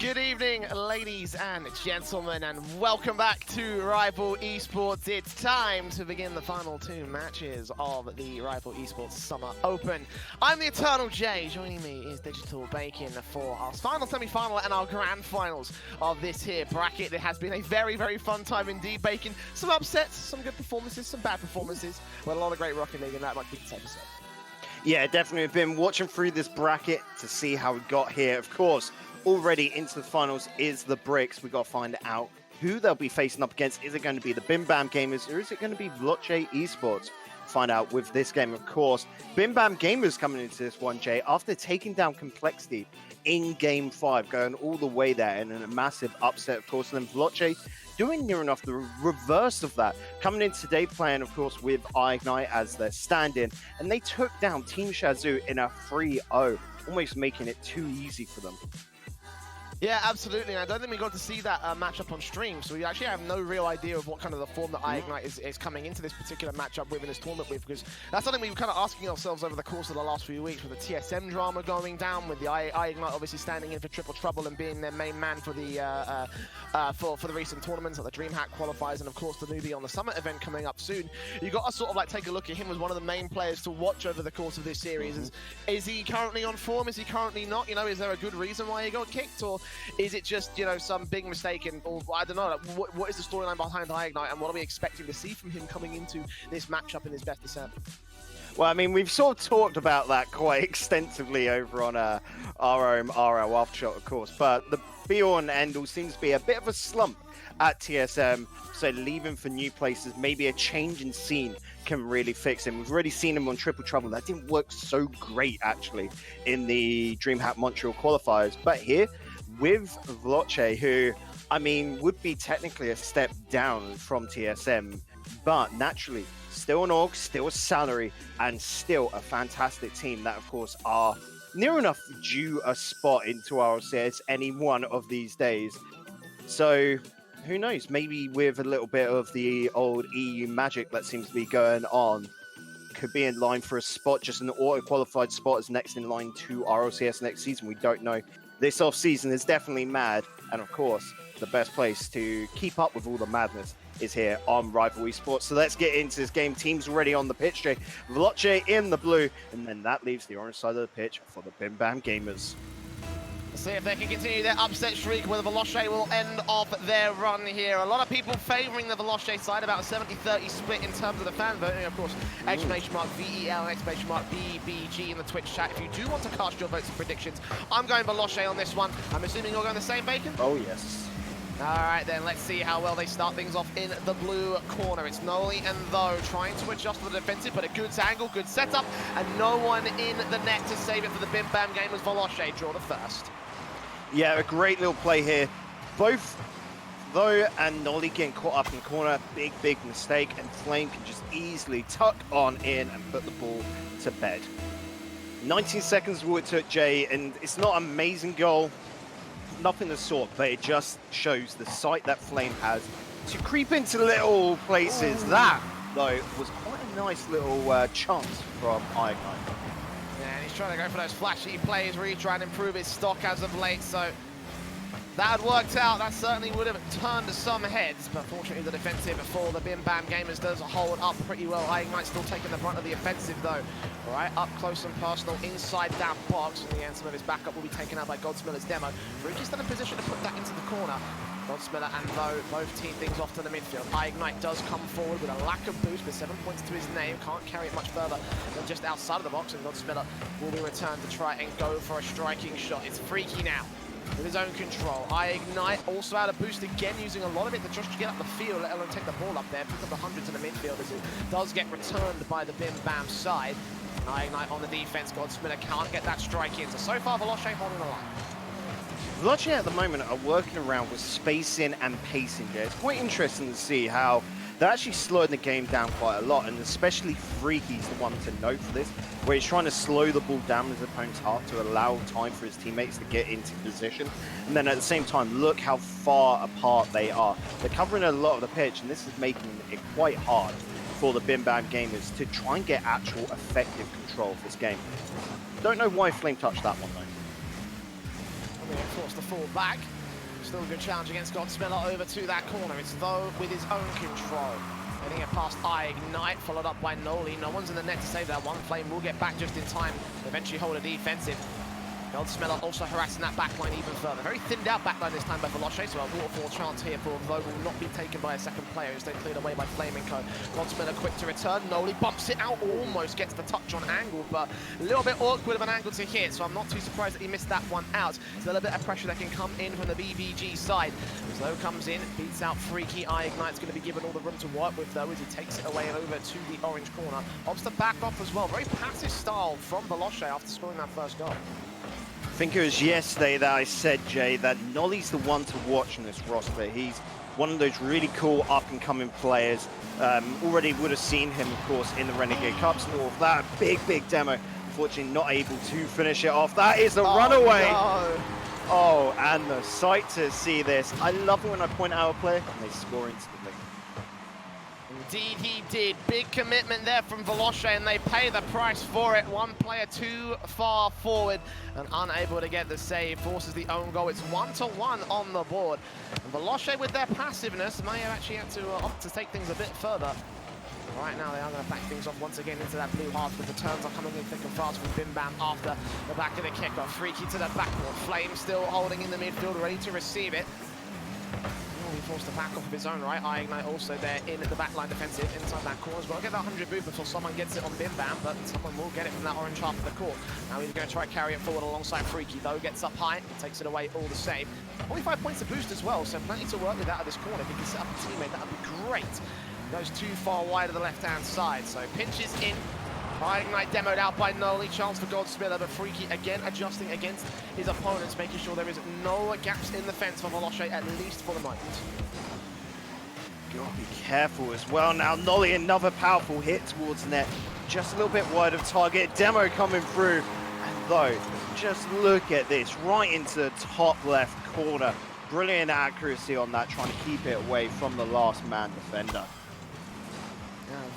Good evening, ladies and gentlemen, and welcome back to Rival Esports. It's time to begin the final two matches of the Rival Esports Summer Open. I'm the Eternal J. Joining me is Digital Bacon for our final semi-final and our grand finals of this here bracket. It has been a very, very fun time indeed, Bacon. Some upsets, some good performances, some bad performances, but a lot of great Rocket League, and that might be this episode. Yeah, definitely. I've been watching through this bracket to see how we got here. Of course, already into the finals is the Bricks. We got to find out who they'll be facing up against. Is it going to be the Bim Bam Gamers or is it going to be Veloce eSports? Find out with this game, of course. Bim Bam Gamers coming into this one, Jay, after taking down Complexity in Game 5, going all the way there and in a massive upset, of course. And then Veloce doing near enough the reverse of that. Coming in today playing, of course, with iGNITE as their stand-in. And they took down Team Shazoo in a 3-0, almost making it too easy for them. Yeah, absolutely. And I don't think we got to see that matchup on stream, so we actually have no real idea of what kind of the form that iGNITE is coming into this particular matchup with in this tournament with, because that's something we were kind of asking ourselves over the course of the last few weeks with the TSM drama going down, with the iGNITE obviously standing in for Triple Trouble and being their main man for the for the recent tournaments, like the DreamHack qualifiers, and of course the newbie on the Summit event coming up soon. You got to sort of like take a look at him as one of the main players to watch over the course of this series. Is he currently on form? Is he currently not? You know, is there a good reason why he got kicked, or is it just, you know, some big mistake? And or I don't know, like, what is the storyline behind iGNITE, and what are we expecting to see from him coming into this matchup in his best descent? Well, I mean, we've sort of talked about that quite extensively over on our own RL Aftershock, of course, but the be-all and end-all seems to be a bit of a slump at TSM, so leaving for new places, maybe a change in scene can really fix him. We've already seen him on Triple Trouble. That didn't work so great, actually, in the DreamHack Montreal qualifiers, but here, with Veloce, who, I mean, would be technically a step down from TSM, but naturally, still an org, still a salary, and still a fantastic team that, of course, are near enough due a spot into RLCS any one of these days. So, who knows? Maybe with a little bit of the old EU magic that seems to be going on, could be in line for a spot, just an auto-qualified spot is next in line to RLCS next season. We don't know. This off-season is definitely mad, and of course, the best place to keep up with all the madness is here on Rival Esports. So let's get into this game. Teams already on the pitch, Jay. Veloce in the blue, and then that leaves the orange side of the pitch for the Bim Bam Gamers. See if they can continue their upset streak, where the Veloce will end off their run here. A lot of people favouring the Veloce side, about a 70-30 split in terms of the fan voting. Of course, exclamation mark VEL and exclamation mark BBG in the Twitch chat. If you do want to cast your votes and predictions, I'm going Veloce on this one. I'm assuming you're going the same, Bacon? Oh, yes. All right, then let's see how well they start things off in the blue corner. It's Noli and Tho trying to adjust to the defensive, but a good angle, good setup, and no one in the net to save it for the Bim Bam Gamers. Veloce draw the first. Yeah, a great little play here. Both Tho and Nolly getting caught up in the corner. Big, big mistake, and Flame can just easily tuck on in and put the ball to bed. 19 seconds all it took, Jay, and it's not an amazing goal. Nothing of the sort, but it just shows the sight that Flame has to creep into little places. That, though, was quite a nice little chance from iGNITE. Yeah, and he's trying to go for those flashy plays, really trying to improve his stock as of late, so that had worked out. That certainly would have turned some heads, but fortunately the defensive for the Bim Bam Gamers does hold up pretty well. iGNITE still taking the brunt of the offensive, though. Right, up close and personal inside that box, and the end some of his backup will be taken out by Godsmiller's demo. Fruki's still in position to put that into the corner. Godsmiller and Tho both tee things off to the midfield. iGNITE does come forward with a lack of boost, with 7 points to his name. Can't carry it much further than just outside of the box, and Godsmiller will be returned to try and go for a striking shot. It's Freaky now with his own control. iGNITE also out of boost again, using a lot of it to just get up the field, let alone take the ball up there. Pick up the hundreds in the midfield as it does get returned by the Bim Bam side. iGNITE on the defense. Godsmiller can't get that strike in. So far, Veloce holding the line. Veloce at the moment are working around with spacing and pacing there. It's quite interesting to see how they're actually slowing the game down quite a lot, and especially Freaky's the one to note for this, where he's trying to slow the ball down his opponent's half to allow time for his teammates to get into position. And then at the same time, look how far apart they are. They're covering a lot of the pitch, and this is making it quite hard for the Bim Bam Gamers to try and get actual effective control of this game. Don't know why Flame touched that one, though. Forced to fall back. Still a good challenge against Godsmiller over to that corner. It's though with his own control. Getting it past Ignite, followed up by Noli. No one's in the net to save that one. Flame will get back just in time to eventually hold a defensive. Godsmiller also harassing that backline even further. Very thinned out backline this time by Veloce, so a waterfall chance here for though will not be taken by a second player. Instead cleared away by Flaming Co. Godsmiller quick to return. Noli bumps it out, almost gets the touch on angle, but a little bit awkward of an angle to hit, so I'm not too surprised that he missed that one out. There's a little bit of pressure that can come in from the BBG side. Slow comes in, beats out Freaky. Ignite's going to be given all the room to work with though as he takes it away over to the orange corner. Opts to back off as well. Very passive style from Veloce after scoring that first goal. I think it was yesterday that I said, Jay, that Nolly's the one to watch in this roster. He's one of those really cool up-and-coming players. Already would have seen him, of course, in the Renegade Cups North. That big demo. Unfortunately, not able to finish it off. That is the runaway. No. Oh, and the sight to see this. I love it when I point out a player and they score instantly. Indeed he did. Big commitment there from Veloce, and they pay the price for it. One player too far forward and unable to get the save. Forces the own goal. It's 1-1 on the board. And Veloce, with their passiveness, may have actually had to opt to take things a bit further. Right now, they are going to back things off once again into that blue half. The returns are coming in thick and fast from Bim Bam after the back of the kickoff. Freaky to the backboard. Flame still holding in the midfield, ready to receive it. He forced to back off of his own right. Ignite also there in the backline defensive inside that corner as well. Get that 100 boot before someone gets it on Bim Bam, but someone will get it from that orange half of the court. Now he's going to try to carry it forward alongside Freaky, though gets up high, takes it away all the same. Only 5 points to boost as well, so plenty to work with out of this corner. If he can set up a teammate, that would be great. Goes too far wide of the left-hand side, so pinches in. Ignite demoed out by Noli, chance for Godsmiller, but Freaky again adjusting against his opponents, making sure there is no gaps in the fence for Veloce, at least for the moment. Gotta be careful as well now. Noli, another powerful hit towards net. Just a little bit wide of target. Demo coming through. And though, just look at this. Right into the top left corner. Brilliant accuracy on that, trying to keep it away from the last man defender.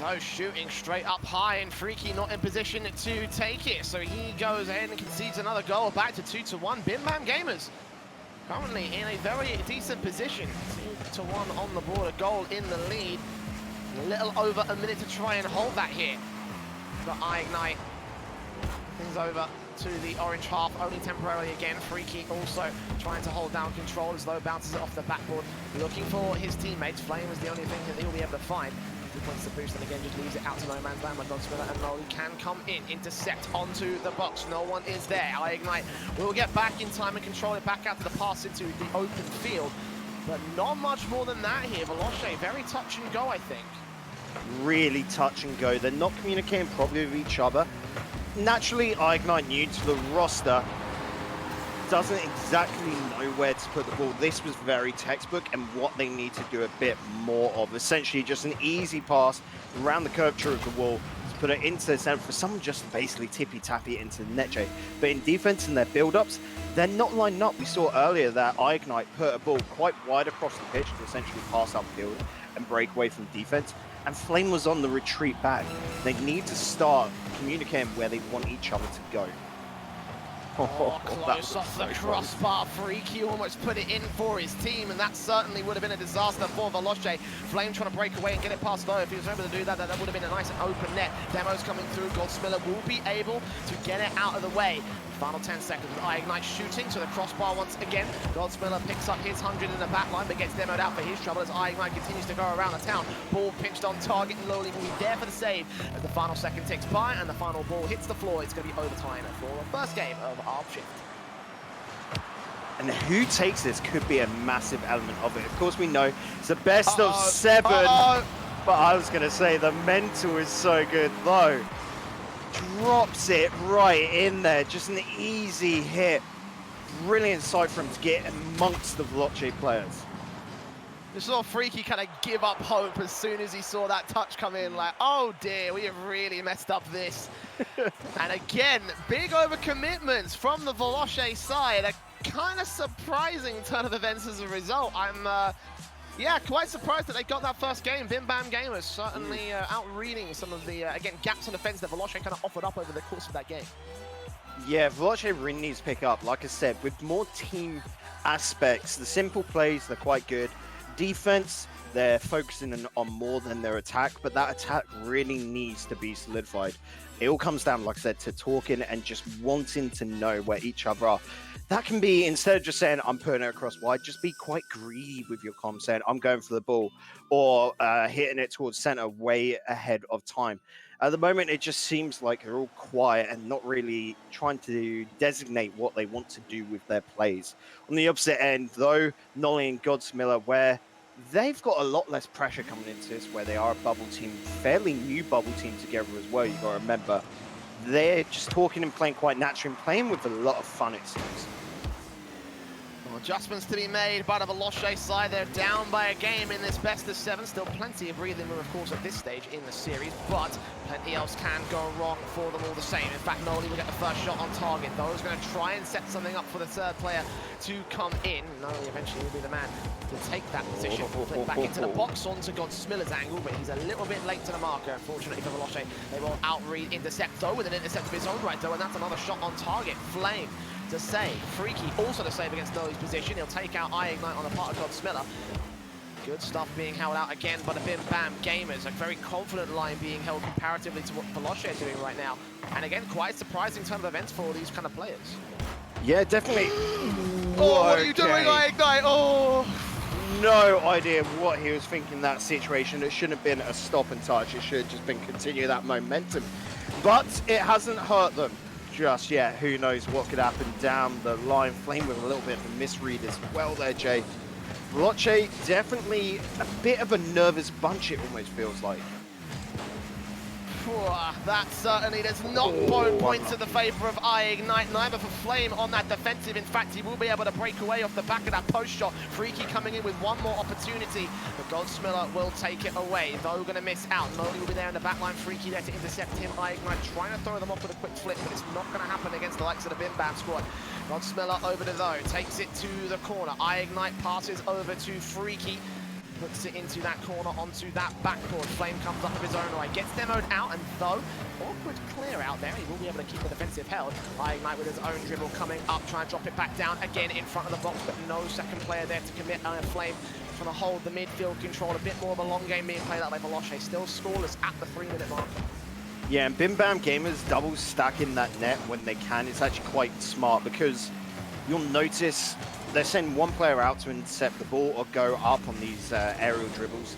Though shooting straight up high, and Freaky not in position to take it, so he goes ahead and concedes another goal, back to 2-1. Bim Bam Gamers currently in a very decent position. 2-1 on the board, a goal in the lead. A little over a minute to try and hold that here. But Ignite things over to the orange half, only temporarily again. Freaky also trying to hold down control as though bounces it off the backboard, looking for his teammates. Flame is the only thing that he'll be able to find. 2 points to boost, and again just leaves it out to no man's land. Godsmiller and Noli can come in, intercept onto the box. No one is there. Ignite will get back in time and control it back out to the pass into the open field. But not much more than that here. Veloce, very touch and go, I think. Really touch and go. They're not communicating properly with each other. Naturally, Ignite new to the roster doesn't exactly know where to put the ball. This was very textbook and what they need to do a bit more of. Essentially just an easy pass around the curvature of the wall to put it into the center for someone just to basically tippy-tappy it into the net, Jay. But in defense and their build-ups, they're not lined up. We saw earlier that Ignite put a ball quite wide across the pitch to essentially pass upfield and break away from defense. And Flame was on the retreat back. They need to start communicating where they want each other to go. Oh, close off the crossbar. Freaky almost put it in for his team, and that certainly would have been a disaster for Veloce. Flame trying to break away and get it past though. If he was able to do that, that would have been a nice and open net. Demo's coming through. Godsmiller will be able to get it out of the way. Final 10 seconds. Ignite shooting to the crossbar once again. Godsmiller picks up his 100 in the back line, but gets demoed out for his trouble as Ignite continues to go around the town. Ball pinched on target, and Loli will be there for the save as the final second ticks by, and the final ball hits the floor. It's going to be overtime for the first game of our shift. And who takes this could be a massive element of it. Of course, we know it's the best of 7, but I was going to say the mental is so good, though. Drops it right in there, just an easy hit. Brilliant sight for him to get amongst the Veloce players. Just saw Freaky kind of give up hope as soon as he saw that touch come in, like, oh dear, we have really messed up this. And again, big overcommitments from the Veloce side. A kind of surprising turn of events as a result. I'm, yeah, quite surprised that they got that first game. Bim Bam Gamers certainly out-reading some of the, again, gaps in defense that Veloce kind of offered up over the course of that game. Yeah, Veloce really needs to pick up, like I said, with more team aspects. The simple plays, they're quite good. Defense, they're focusing on more than their attack, but that attack really needs to be solidified. It all comes down, like I said, to talking and just wanting to know where each other are. That can be, instead of just saying, I'm putting it across wide, just be quite greedy with your comms, saying, I'm going for the ball, or hitting it towards center way ahead of time. At the moment, it just seems like they're all quiet and not really trying to designate what they want to do with their plays. On the opposite end, though, Nolly and Godsmiller, where they've got a lot less pressure coming into this, where they are a bubble team, fairly new bubble team together as well. You've got to remember, they're just talking and playing quite naturally and playing with a lot of fun, it seems. Adjustments to be made by the Veloce side. They're down by a game in this best of 7. Still plenty of breathing room, of course, at this stage in the series, but plenty else can go wrong for them all the same. In fact, Noli will get the first shot on target. Those going to try and set something up for the third player to come in. Noli eventually will be the man to take that position. Flip back into the box onto Godsmiller's angle, but he's a little bit late to the marker. Unfortunately for Veloce, they will outread intercept, though, with an intercept of his own right, though, and that's another shot on target. Flame to save. Freaky also to save against Noli's position. He'll take out ignite on the part of Godsmiller. Good stuff being held out again by the Bim Bam Gamers. A very confident line being held comparatively to what Veloce are doing right now. And again, quite a surprising turn of events for all these kind of players. Yeah, definitely. Oh, what are you doing, ignite? Oh! No idea what he was thinking in that situation. It shouldn't have been a stop and touch. It should have just been continue that momentum. But it hasn't hurt them just yet. Who knows what could happen down the line. Flame with a little bit of a misread as well there, Jay. Veloce, definitely a bit of a nervous bunch, it almost feels like. That certainly does not point to the favour of ignite, neither for Flame on that defensive. In fact, he will be able to break away off the back of that post shot. Freaky coming in with one more opportunity, but Godsmiller will take it away, though going to miss out. Noli will be there in the back line. Freaky there to intercept him. ignite trying to throw them off with a quick flip, but it's not going to happen against the likes of the Bim Bam squad. Godsmiller over to though, takes it to the corner. ignite passes over to Freaky. Puts it into that corner, onto that backboard. Flame comes up with his own right, gets demoed out, and though, awkward clear out there, he will be able to keep the defensive held. ignite with his own dribble coming up, trying to drop it back down again in front of the box, but no second player there to commit. Flame trying to hold the midfield control, a bit more of a long game being played out by Veloce, still scoreless at the 3-minute mark. Yeah, and Bim Bam Gamers double stacking that net when they can. It's actually quite smart because you'll notice they're sending one player out to intercept the ball or go up on these aerial dribbles,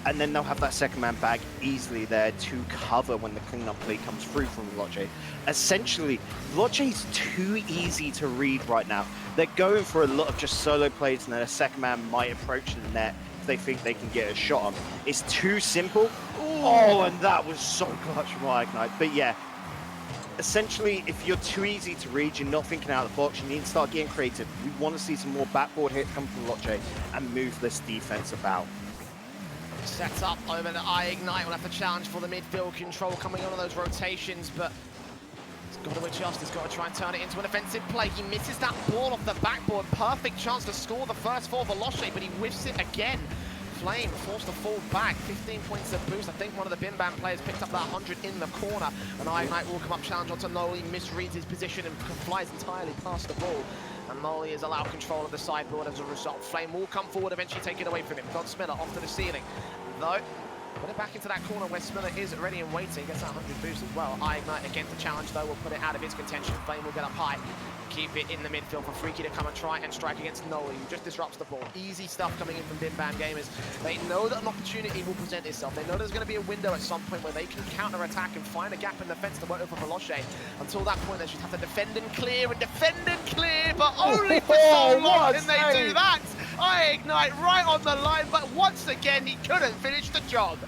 and then they'll have that second man back easily there to cover when the clean-up play comes through from Veloce. Essentially, Veloce's too easy to read right now. They're going for a lot of just solo plays, and then a second man might approach the net if they think they can get a shot on. It's too simple. Ooh. Oh, and that was so clutch from ignite. But yeah, essentially, if you're too easy to read, you're not thinking out of the box, you need to start getting creative. We want to see some more backboard hits come from Veloce and move this defense about. Set up over to ignite. We'll have to challenge for the midfield control coming on those rotations, but he's got to adjust. He's got to try and turn it into an offensive play. He misses that ball off the backboard. Perfect chance to score the first for Veloce, but he whiffs it again. Flame forced to fall back, 15 points of boost. I think one of the Bim Bam players picked up that 100 in the corner. And ignite will come up, challenge onto Noli, misreads his position and flies entirely past the ball. And Noli is allowed control of the sideboard as a result. Flame will come forward, eventually take it away from him. Godsmiller off to the ceiling. Though, put it back into that corner where Smiller is ready and waiting. Gets that 100 boost as well. ignite against the challenge, though, will put it out of his contention. Flame will get up high. Keep it in the midfield for Freaky to come and try and strike against Noli, who just disrupts the ball. Easy stuff coming in from Bim Bam Gamers. They know that an opportunity will present itself. They know there's going to be a window at some point where they can counter-attack and find a gap in the fence to work over Veloce. Until that point, they just have to defend and clear, but only for so long can they do that. ignite right on the line, but once again, he couldn't finish the job.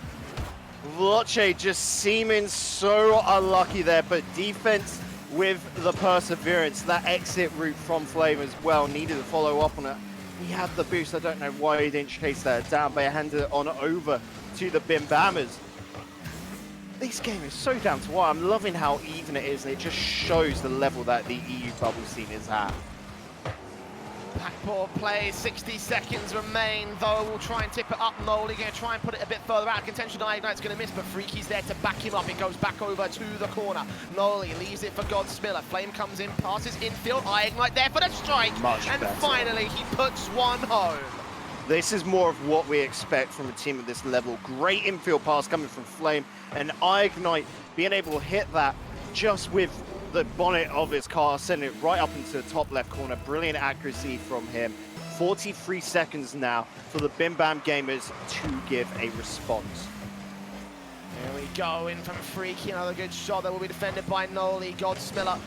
Veloce just seeming so unlucky there, but defense with the perseverance. That exit route from Flame as well needed to follow up on it. He had the boost. I don't know why he didn't chase that down, but he handed it on over to the Bim Bammers. This game is so down to wire. I'm loving how even it is, and it just shows the level that the EU bubble scene is at. Backboard play, 60 seconds remain, though we'll try and tip it up. Noli going to try and put it a bit further out. Contention Ignite's going to miss, but Freaky's there to back him up. It goes back over to the corner. Noli leaves it for Godsmiller. Flame comes in, passes infield. Ignite there for the strike. Much and better. Finally, he puts one home. This is more of what we expect from a team at this level. Great infield pass coming from Flame, and Ignite being able to hit that just with the bonnet of his car, sending it right up into the top left corner. Brilliant accuracy from him. 43 seconds now for the Bim Bam Gamers to give a response. Here we go, in from Freaky, another good shot that will be defended by Noli. Godsmiller.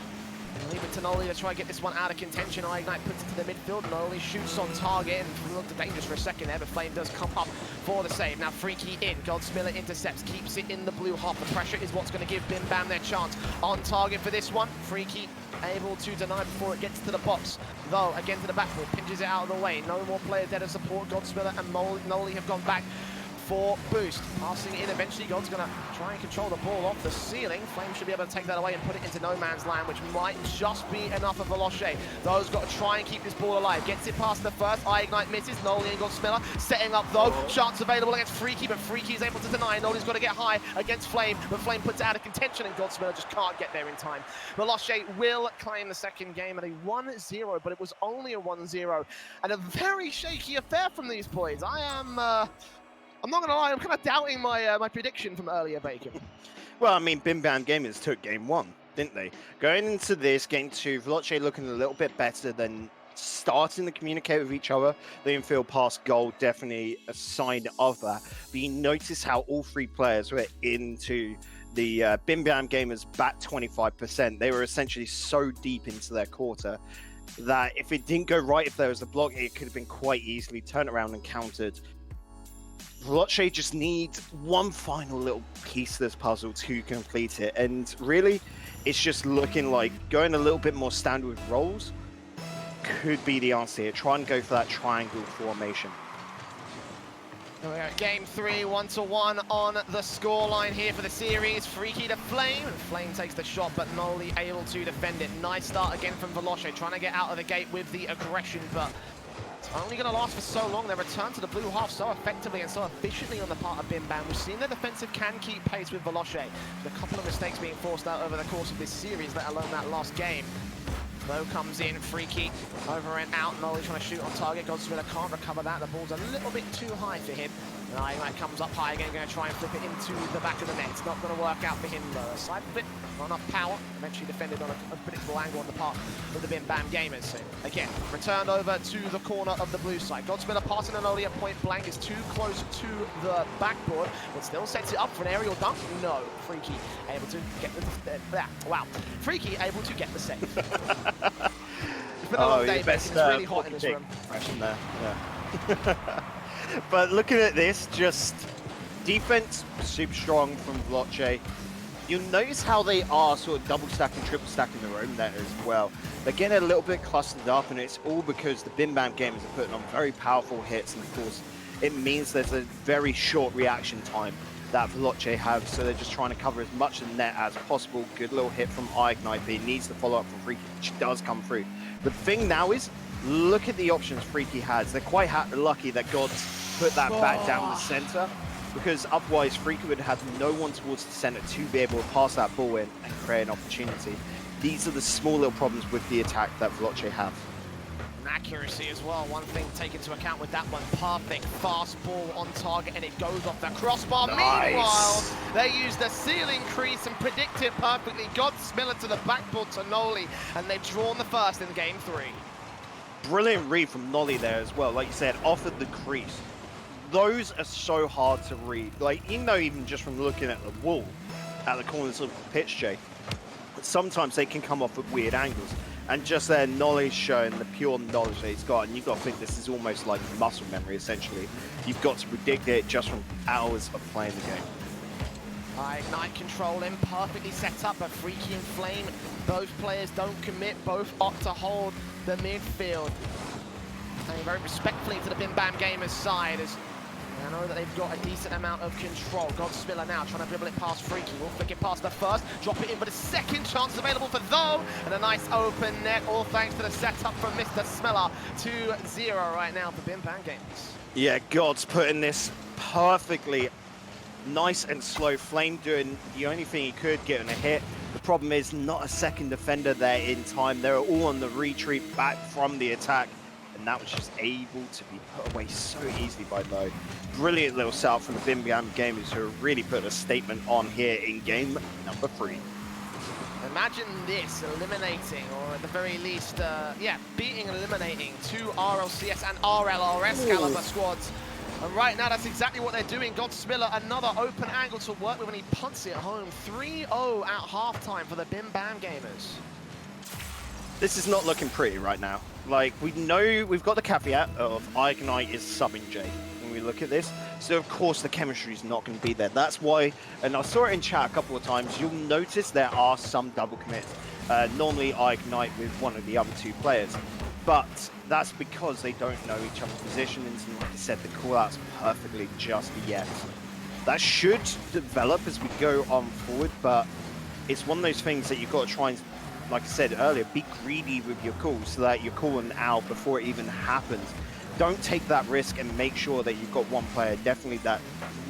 Leave it to Noli to try and get this one out of contention. Ignite puts it to the midfield. Noli shoots on target and looked dangerous for a second there, but Flame does come up for the save. Now Freaky in. Godsmiller intercepts, keeps it in the blue half. The pressure is what's going to give Bim Bam their chance. On target for this one. Freaky able to deny before it gets to the box. Though, again to the backboard, pinches it out of the way. No more players there to support. Godsmiller and Noli have gone back for boost. Passing it in, eventually God's going to try and control the ball off the ceiling. Flame should be able to take that away and put it into no man's land, which might just be enough of Veloce. Thou's got to try and keep this ball alive. Gets it past the first. Ignite misses. Noli and Godsmiller setting up though. Chance available against Freaky, but Freaky is able to deny. Noli's got to get high against Flame, but Flame puts it out of contention and Godsmiller just can't get there in time. Veloce will claim the second game at a 1-0, but it was only a 1-0 and a very shaky affair from these boys. I'm not going to lie, I'm kind of doubting my prediction from earlier, Bacon. Well, I mean, Bim Bam Gamers took game one, didn't they? Going into this, game two, Veloce looking a little bit better than starting to communicate with each other. The infield pass goal, definitely a sign of that. But you notice how all three players were into the Bim Bam Gamers back 25%. They were essentially so deep into their quarter that if it didn't go right, if there was a block, it could have been quite easily turned around and countered. Veloce just needs one final little piece of this puzzle to complete it, and really it's just looking like going a little bit more standard with rolls could be the answer here. Try and go for that triangle formation. Here we go. Game 3, 1-1 on the scoreline here for the series. Freaky to Flame, and Flame takes the shot, but Noli able to defend it. Nice start again from Veloce, trying to get out of the gate with the aggression, but it's only going to last for so long. They return to the blue half so effectively and so efficiently on the part of Bim Bam. We've seen the defensive can keep pace with Veloce. A couple of mistakes being forced out over the course of this series, let alone that last game. Low comes in, Freaky over and out. Noli trying to shoot on target. Godsmiller can't recover that. The ball's a little bit too high for him. And Ignite comes up high again, going to try and flip it into the back of the net. It's not going to work out for him though. Side flip, not enough power. Eventually defended on a predictable angle on the part of the Bim Bam Gamers. So again, returned over to the corner of the blue side. Godsmiller passing to Noli at point blank, is too close to the backboard, but still sets it up for an aerial dunk. No, Freaky able to get the wow. Freaky able to get the save. It's been a long day, but it's really hot in this room. There. Yeah. But looking at this, just defense super strong from Veloce. You'll notice how they are sort of double stacking, triple stacking their own there as well. They're getting a little bit clustered up, and it's all because the Bim Bam Gamers are putting on very powerful hits, and of course it means there's a very short reaction time that Veloce have, so they're just trying to cover as much of the net as possible. Good little hit from Ignite, but he needs the follow up from Freaky, which does come through. The thing now is, look at the options Freaky has. They're quite lucky that God's put that back down the center, because otherwise Freaky would have no one towards the center to be able to pass that ball in and create an opportunity. These are the small little problems with the attack that Veloce have. And accuracy as well, one thing to take into account with that one. Perfect fast ball on target, and it goes off the crossbar. Nice. Meanwhile, they use the ceiling crease and predict it perfectly. Godsmiller to the backboard to Noli, and they've drawn the first in game 3. Brilliant read from Noli there as well. Like you said, offered the crease. Those are so hard to read. Like, you know, even just from looking at the wall, at the corners of the pitch, Jay, sometimes they can come off at weird angles. And just their knowledge showing the pure knowledge that he's got. And you've got to think this is almost like muscle memory, essentially. You've got to predict it just from hours of playing the game. Ignite control in, perfectly set up, but Freaky and Flame, both players don't commit, both opt to hold the midfield. Playing very respectfully to the Bim Bam Gamers side as I know that they've got a decent amount of control. Godspiller now trying to dribble it past Freaky. Will flick it past the first, drop it in, but a second chance available for Though, and a nice open net, all thanks to the setup from Mr. Smeller. 2-0 right now for Bim Bam Gamers. Yeah, God's putting this perfectly. Nice and slow. Flame doing the only thing he could, getting a hit. The problem is not a second defender there in time. They're all on the retreat back from the attack, and that was just able to be put away so easily by Though. Brilliant little setup from the Bim Bam Gamers, who really put a statement on here in game number 3. Imagine this, eliminating, or at the very least, beating and eliminating 2 RLCS and RLRS caliber squads. And right now, that's exactly what they're doing. Godspiller, another open angle to work with, and he punts it home. 3-0 at halftime for the Bim Bam Gamers. This is not looking pretty right now. Like, we know we've got the caveat of Ignite is subbing Jay when we look at this. So, of course, the chemistry is not going to be there. That's why, and I saw it in chat a couple of times, you'll notice there are some double commits. Normally, Ignite with one of the other 2 players. But that's because they don't know each other's positions, and like I said, the call-out's perfectly just yet. That should develop as we go on forward, but it's one of those things that you've got to try and, like I said earlier, be greedy with your calls so that you're calling out before it even happens. Don't take that risk and make sure that you've got one player definitely that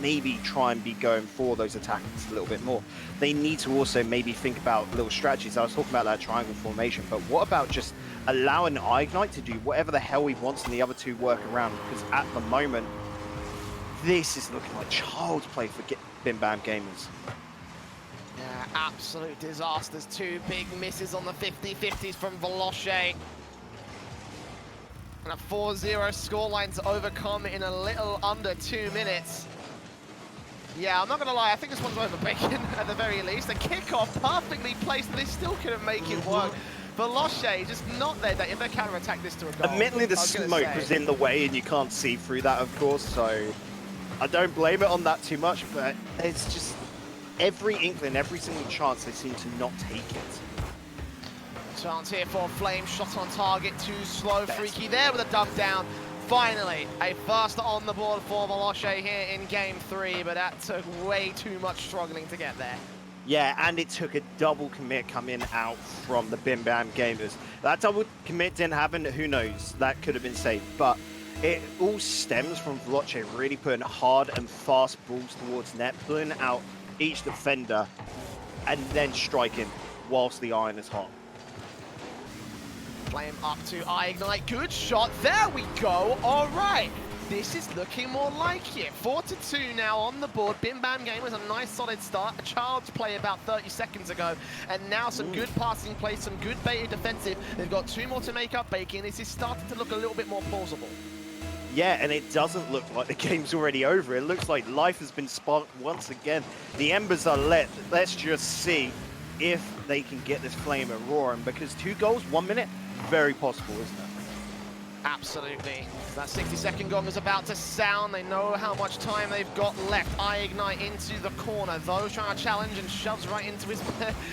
maybe try and be going for those attacks a little bit more. They need to also maybe think about little strategies. I was talking about that triangle formation, but what about just allowing Ignite to do whatever the hell he wants and the other 2 work around? Because at the moment, this is looking like child's play for Bim Bam Gamers. Yeah, absolute disasters. 2 big misses on the 50-50s from Veloce. And a 4-0 scoreline to overcome in a little under 2 minutes. Yeah, I'm not going to lie, I think this one's over Bacon at the very least. The kickoff perfectly placed, but they still couldn't make it work. Veloce just not there. If they counter-attack this to a goal. Admittedly, the smoke was in the way, and you can't see through that, of course, so I don't blame it on that too much, but it's just every inkling, every single chance, they seem to not take it. Chance here for Flame, shot on target, too slow. Freaky there with a dunk down. Finally, a first on the board for Veloce here in game 3, but that took way too much struggling to get there. Yeah, and it took a double commit coming out from the Bim Bam Gamers. That double commit didn't happen, who knows, that could have been saved, but it all stems from Veloce really putting hard and fast balls towards net, pulling out each defender, and then striking whilst the iron is hot. Flame up to Ignite, good shot, there we go, all right. This is looking more like it. 4-2 now on the board. Bim Bam Gamers, a nice solid start. A child's play about 30 seconds ago. And now some good passing play, some good baited defensive. They've got 2 more to make up, Bacon. This is starting to look a little bit more plausible. Yeah, and it doesn't look like the game's already over. It looks like life has been sparked once again. The embers are lit. Let's just see if they can get this flame roaring, because 2 goals, 1 minute, very possible, isn't it? Absolutely. That 60-second gong is about to sound. They know how much time they've got left. Ignite into the corner. Though trying to challenge and shoves right into his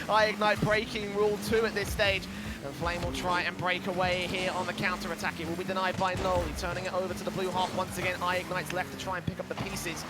Ignite breaking rule 2 at this stage. And Flame will try and break away here on the counter-attack. It will be denied by Noli, turning it over to the blue half once again. Ignite's left to try and pick up the pieces.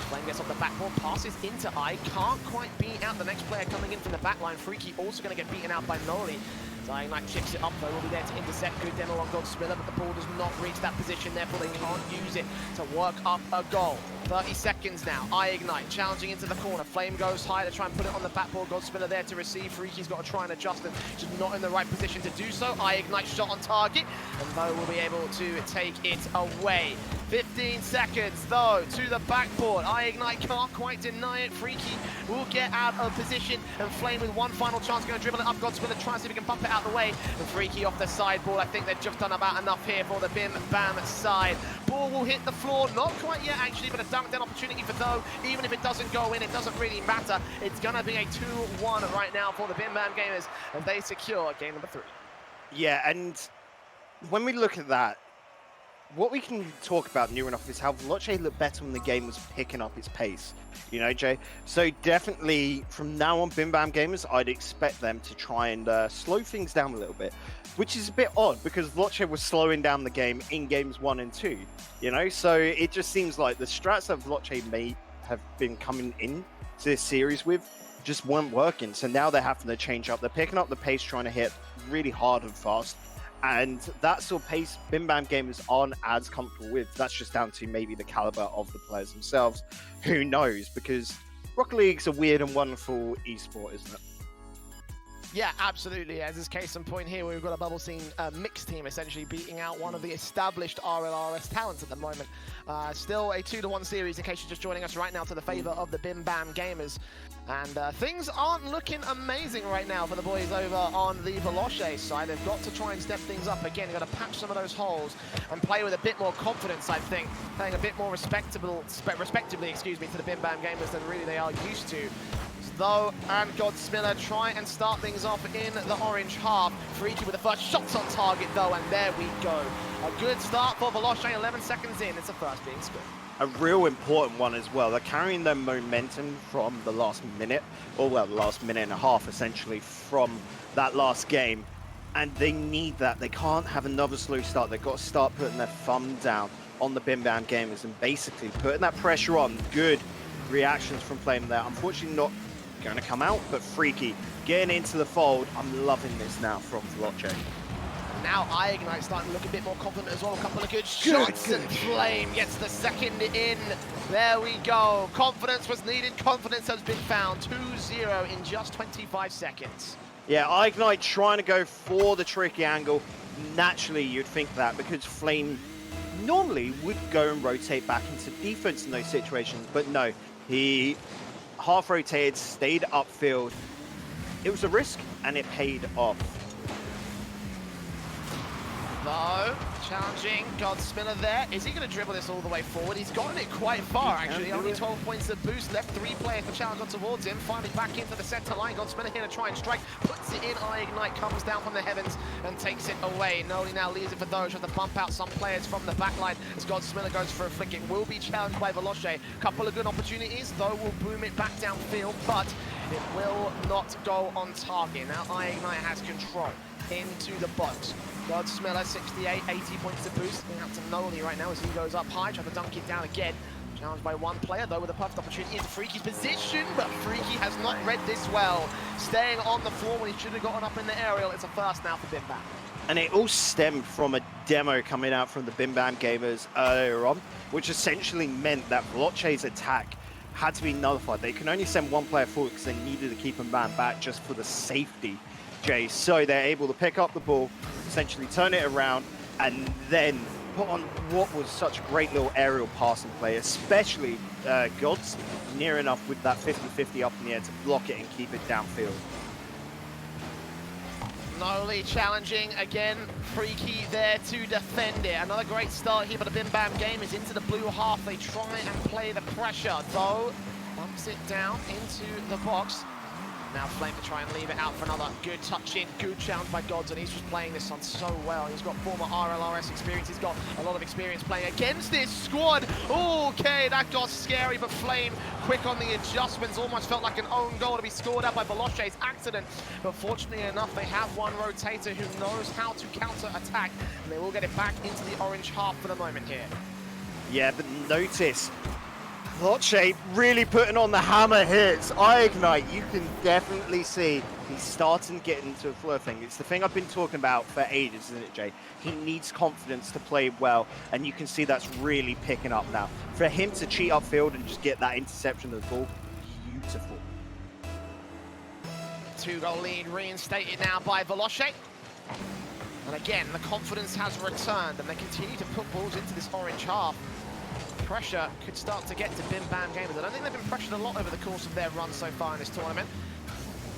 Flame gets off the backboard, passes into I. Can't quite beat out the next player coming in from the back line. Freaky also going to get beaten out by Noli. Ignite chips it up though, will be there to intercept. Good demo on Godspiller, but the ball does not reach that position, therefore they can't use it to work up a goal. 30 seconds now, Ignite challenging into the corner. Flame goes high to try and put it on the backboard. Godspiller there to receive. Freaky's got to try and adjust, and just not in the right position to do so. Ignite shot on target, and Though will be able to take it away. 15 seconds though to the backboard. Ignite can't quite deny it. Freaky will get out of position, and Flame with one final chance going to dribble it up. Godspiller tries to see if he can bump it out the way, and Freaky off the sideboard. I think they've just done about enough here for the Bim Bam side. Ball will hit the floor, not quite yet actually, but a dunk down opportunity for Though. Even if it doesn't go in, it doesn't really matter. It's gonna be a 2-1 right now for the Bim Bam Gamers, and they secure game number 3. Yeah, and when we look at that, what we can talk about near enough is how Veloce looked better when the game was picking up its pace. You know, Jay? So definitely, from now on, Bim Bam Gamers, I'd expect them to try and slow things down a little bit. which is a bit odd because Veloce was slowing down the game in games 1 and 2, you know? So it just seems like the strats that Veloce may have been coming in to this series with just weren't working. So now they're having to change up. They're picking up the pace, trying to hit really hard and fast. And that sort of pace, Bim Bam gamers aren't as comfortable with. That's just down to maybe the caliber of the players themselves. Who knows? Because Rocket League's a weird and wonderful esport, isn't it? Yeah, absolutely. As is case in point here, we've got a bubble scene mixed team essentially beating out one of the established RLRS talents at the moment. Still a 2-1 series in case you're just joining us right now to the favor of the Bim Bam gamers. And things aren't looking amazing right now for the boys over on the Veloce side. They've got to try and step things up again. They've got to patch some of those holes and play with a bit more confidence, I think. Playing a bit more respectively, to the Bim Bam gamers than really they are used to. Though, and Godsmiller try and start things off in the orange half. Freaky with the first shots on target though, and there we go. A good start for Veloce, 11 seconds in. It's a first being scored. A real important one as well. They're carrying their momentum from the last minute, or well, the last minute and a half essentially from that last game. And they need that. They can't have another slow start. They've got to start putting their thumb down on the Bim Bam gamers and basically putting that pressure on. Good reactions from Flame there. Unfortunately not going to come out, but Freaky getting into the fold. I'm loving this now from Veloce. Now iignite starting to look a bit more confident as well. A couple of good shots and Flame gets the second in. There we go. Confidence was needed. Confidence has been found. 2-0 in just 25 seconds. Yeah, iignite trying to go for the tricky angle. Naturally, you'd think that because Flame normally would go and rotate back into defense in those situations, but no, he half rotated, stayed upfield. It was a risk and it paid off. Though, challenging Godsmiller there. Is he going to dribble this all the way forward? He's gotten it quite far, actually. Only 12 points of boost left. 3 players to challenge on towards him. Finally back into the center line. Godsmiller here to try and strike. Puts it in. iignite comes down from the heavens and takes it away. Noli now leaves it for those. Has to bump out some players from the back line as Godsmiller goes for a flick. It will be challenged by Veloce. Couple of good opportunities, though we'll boom it back downfield, but it will not go on target. Now iignite has control into the box. Godsmiller, 68, 80 points of boost. Out to Noli right now as he goes up high, trying to dunk it down again. Challenged by one player, though, with a perfect opportunity into Freaky's position, but Freaky has not read this well. Staying on the floor when he should have gotten up in the aerial. It's a first now for Bim Bam. And it all stemmed from a demo coming out from the Bim Bam gamers earlier on, which essentially meant that Veloce's attack had to be nullified. They can only send one player forward because they needed to keep a man back just for the safety, Jay. So they're able to pick up the ball, essentially turn it around, and then put on what was such a great little aerial passing play, especially Gods near enough with that 50-50 up in the air to block it and keep it downfield. Noli challenging again, Freaky there to defend it. Another great start here for the Bim Bam game is into the blue half. They try and play the pressure, though bumps it down into the box. Now Flame to try and leave it out for another good touch in, good challenge by Gods, and he's just playing this on so well. He's got former RLRS experience, he's got a lot of experience playing against this squad. Okay, that got scary, but Flame quick on the adjustments, almost felt like an own goal to be scored out by Veloce's accident. But fortunately enough, they have one rotator who knows how to counter-attack, and they will get it back into the orange half for the moment here. Yeah, but notice Veloce really putting on the hammer hits. iignite, you can definitely see he's starting to get into a flow thing. It's the thing I've been talking about for ages, isn't it, Jay? He needs confidence to play well, and you can see that's really picking up now. For him to cheat upfield and just get that interception of the ball, beautiful. 2-goal lead reinstated now by Veloce. And again, the confidence has returned, and they continue to put balls into this orange half. Pressure could start to get to Bim Bam gamers. I don't think they've been pressured a lot over the course of their run so far in this tournament.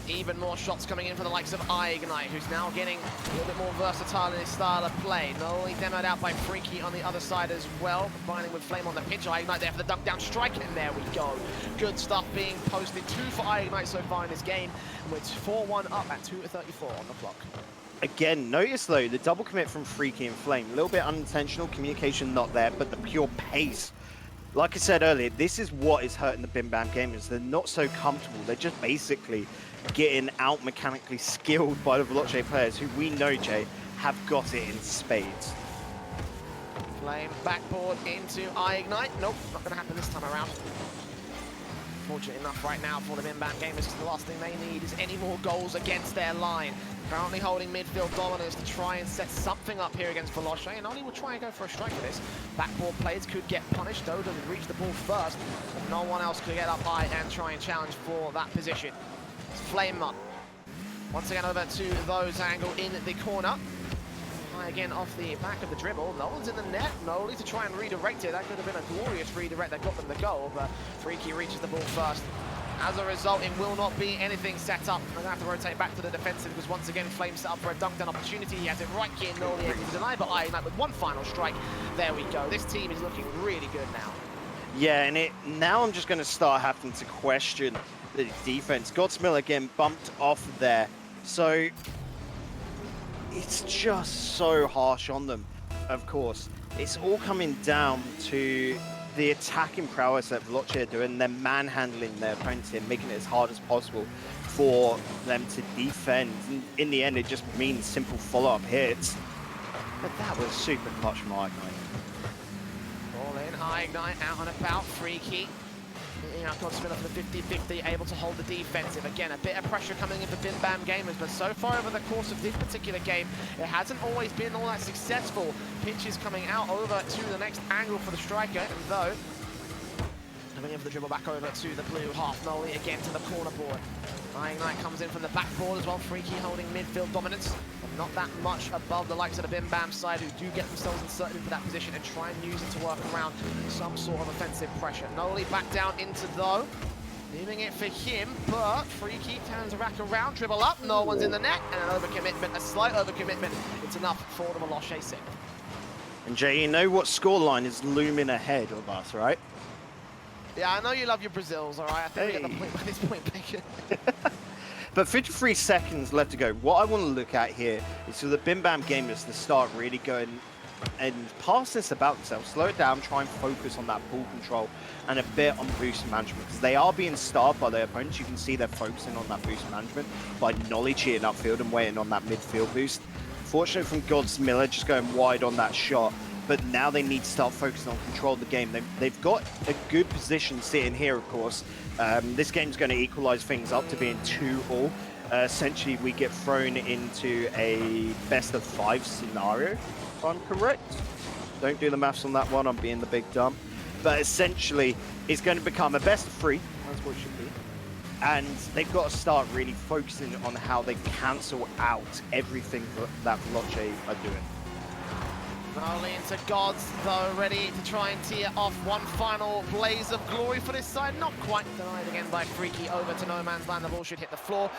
Even more shots coming in for the likes of iignite, who's now getting a little bit more versatile in his style of play. Not only demoed out by Freaky on the other side as well, combining with Flame on the pitch. iignite there for the dunk down strike, and there we go. Good stuff being posted. 2 for iignite so far in this game, and we're 4-1 up at 2:34 on the clock. Again, notice though, the double commit from Freaky and Flame, a little bit unintentional, communication not there, but the pure pace. Like I said earlier, this is what is hurting the Bim Bam gamers. They're not so comfortable. They're just basically getting out mechanically skilled by the Veloce players, who we know, Jay, have got it in spades. Flame backboard into iGnite. Nope, not going to happen this time around. Fortunate enough right now for the Bimbam Gamers, because the last thing they need is any more goals against their line. Currently holding midfield dominance to try and set something up here against Veloce, and Oli will try and go for a strike for this. Backboard players could get punished. Dodo would reach the ball first, but no one else could get up high and try and challenge for that position. It's Flame Mud. Once again over to those angle in the corner. High again off the back of the dribble. No one's in the net. Noli to try and redirect it. That could have been a glorious redirect that got them the goal, but Freaky reaches the ball first. As a result, it will not be anything set up. They're going to have to rotate back to the defensive because once again, Flame set up for a dunk down opportunity. He has it right here. Noli able to deny, but iGnite with one final strike. There we go. This team is looking really good now. Yeah, and now I'm just going to start having to question the defense. Godsmill again bumped off there. So it's just so harsh on them, of course. It's all coming down to the attacking prowess that Veloce are doing. They're manhandling their opponents here, making it as hard as possible for them to defend. And in the end, it just means simple follow-up hits. But that was super clutch from iGnite. Ball in, iGnite out and about, Freaky. Godsmill for the 50-50, able to hold the defensive. Again, a bit of pressure coming in for Bimbam Gamers, but so far over the course of this particular game, it hasn't always been all that successful. Pitches coming out over to the next angle for the striker, and though, coming in for the dribble back over to the blue half. Noli again to the corner board. iGnite comes in from the backboard as well. Freaky holding midfield dominance, but not that much above the likes of the Bimbam side, who do get themselves inserted into that position and try and use it to work around some sort of offensive pressure. Noli back down into though, leaving it for him, but Freaky turns back around, dribble up, no one's in the net, and an overcommitment, a slight overcommitment. It's enough for the Veloce save. And Jay, you know what scoreline is looming ahead of us, right? Yeah, I know you love your Brazils, all right? I think we're at the point by this point, Bacon. But 53 seconds left to go. What I want to look at here is for the Bimbam Gamers to start really going and pass this about themselves, slow it down, try and focus on that ball control and a bit on boost management, because they are being starved by their opponents. You can see they're focusing on that boost management by Nolly cheating upfield and waiting on that midfield boost. Fortunately from Godsmiller, just going wide on that shot. But now they need to start focusing on control of the game. They've got a good position sitting here, of course. This game's going to equalize things up to being 2-all. Essentially, we get thrown into a best-of-5 scenario, if I'm correct. Don't do the maths on that one, I'm being the big dumb. But essentially, it's going to become a best-of-3. That's what it should be. And they've got to start really focusing on how they cancel out everything that Veloce are doing. Noli into Gods, though, ready to try and tee it off. One final blaze of glory for this side. Not quite denied again by Freaky over to no man's land. The ball should hit the floor.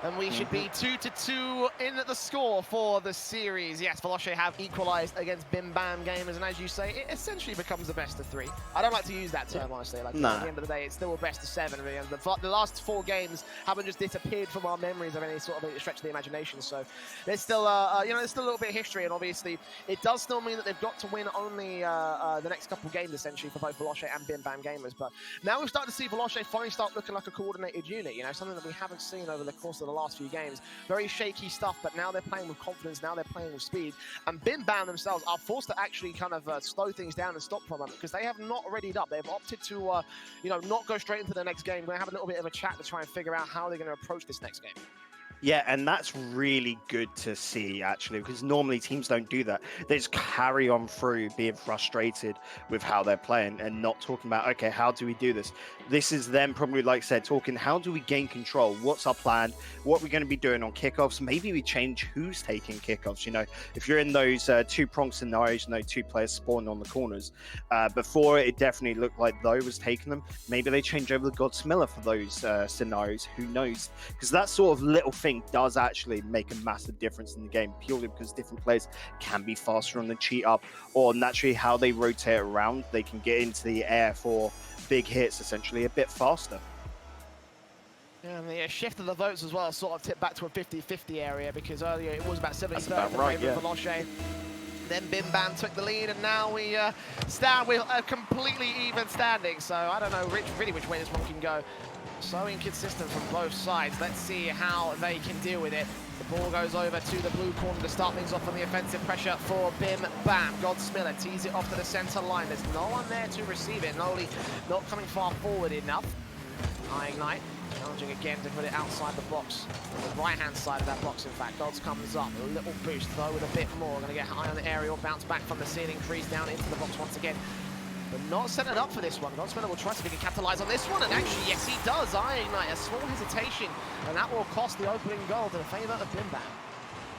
And we should be 2-2 in the score for the series. Yes, Veloce have equalized against Bimbam Gamers, and as you say, it essentially becomes a best-of-3. I don't like to use that term, honestly. Like, at the end of the day, it's still a best-of-7. The last 4 games haven't just disappeared from our memories of any sort of a stretch of the imagination. So there's still, there's still a little bit of history, and obviously it does still mean that they've got to win only the next couple games, essentially, for both Veloce and Bimbam Gamers. But now we've started to see Veloce finally start looking like a coordinated unit. Something that we haven't seen over the course of the last few games. Very shaky stuff, but now they're playing with confidence, now they're playing with speed, and Bimbam themselves are forced to actually kind of slow things down and stop from them, because they have not readied up. They've opted to not go straight into the next game. We're going to have a little bit of a chat to try and figure out how they're going to approach this next game. Yeah, and that's really good to see, actually, because normally teams don't do that. They just carry on through being frustrated with how they're playing and not talking about, okay, how do we do this? This is them probably, like I said, talking, how do we gain control? What's our plan? What are we going to be doing on kickoffs? Maybe we change who's taking kickoffs. If you're in those two-prong scenarios, 2 players spawning on the corners. Before, it definitely looked like Tho was taking them. Maybe they change over the Godsmiller for those scenarios. Who knows? Because that sort of little thing does actually make a massive difference in the game, purely because different players can be faster on the cheat up, or naturally how they rotate around, they can get into the air for big hits essentially a bit faster. Yeah, and the shift of the votes as well sort of tipped back to a 50-50 area, because earlier it was about 70-30 for Veloce. Then Bimbam took the lead, and now we stand with a completely even standing. So I don't know really which way this one can go. So inconsistent from both sides. Let's see how they can deal with it. The ball goes over to the blue corner to start things off on the offensive pressure for Bim Bam. Godsmiller tees it off to the center line. There's no one there to receive it. Noli not coming far forward enough. Ignite challenging again to put it outside the box. On the right-hand side of that box, in fact. Gods comes up. A little boost, though, with a bit more. Going to get high on the aerial. Bounce back from the ceiling. Crease down into the box once again. But not set it up for this one. Godsmiller will try to capitalize on this one, and actually, yes, he does. Ignite, a small hesitation, and that will cost the opening goal to the favor of Bim Bam.